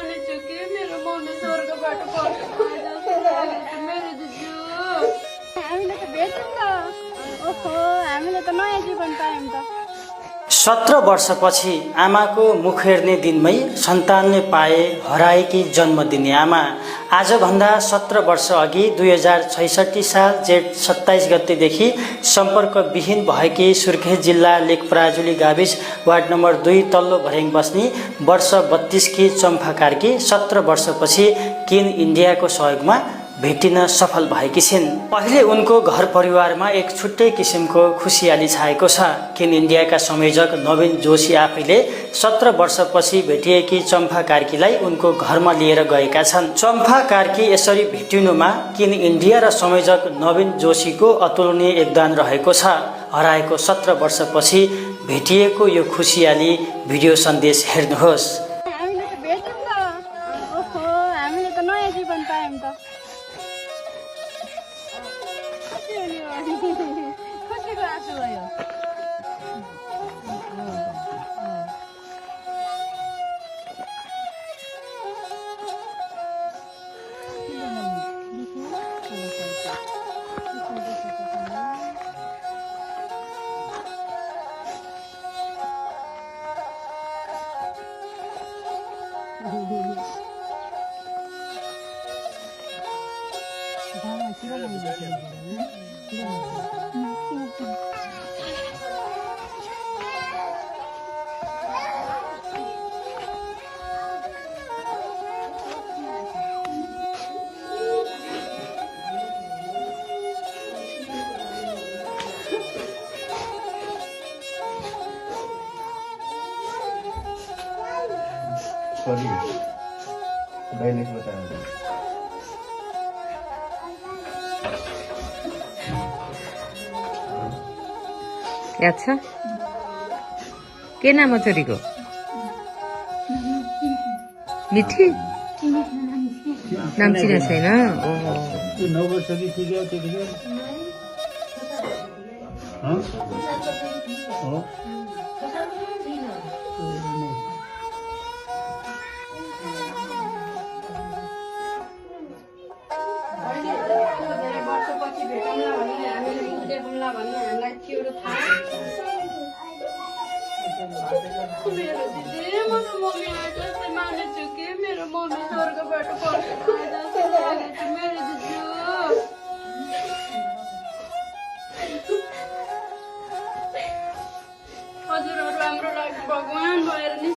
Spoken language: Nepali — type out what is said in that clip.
मानेछु कि मेरो मम्मी स्वर्गबाट फर्केको जस्तो लागेको मेरो दिजु। हामीले त भेट्यौँ त। ओहो, हामीले त नयाँ जीवन पायौँ त। 17 वर्षपछि आमाको मुख हेर्ने दिनमै सन्तानले पाए हराएकी जन्म दिने आमा। आजभन्दा 17 वर्ष अघि 2066 साल जेठ 27 गतेदेखि सम्पर्कविहीन भएकी सुर्खेत जिल्ला लेखपराजुली गाविस वार्ड नम्बर 2 तल्लो भर्याङ बस्ने वर्ष 32 की चम्फा कार्की 17 वर्षपछि किन इन्डियाको सहयोगमा भेटिन सफल भएकी छिन्। पहिले उनको घर परिवारमा एक छुट्टै किसिमको खुसियाली छाएको छ। किन इन्डियाका संयोजक नवीन जोशी आफैले 17 वर्षपछि भेटिएकी चम्फा कार्कीलाई उनको घरमा लिएर गएका छन्। चम्फा कार्की यसरी भेटिनुमा किन इन्डिया र संयोजक नवीन जोशीको अतुलनीय योगदान रहेको छ। हराएको 17 वर्षपछि भेटिएको यो खुसियाली भिडियो सन्देश हेर्नुहोस्। हामीले त भेट्यौँ त। ओहो, हामीले त नयाँ जीवन पायौँ त। खुसीको आँसु भयो। सॉरी डायलेक्ट बताया। अच्छा के नाम हो छोरीको? मिठी नाम चिने छैन? ओहो 9 वर्ष की थी क्या त्यतिखेर? हो मेरो दिदी मेरो मम्मी जस्तै मानेछु कि मेरो मम्मी स्वर्गबाट फर्केको जस्तो लागेको मेरो दिजु। हजुरहरू हाम्रो लागि भगवान भएर नि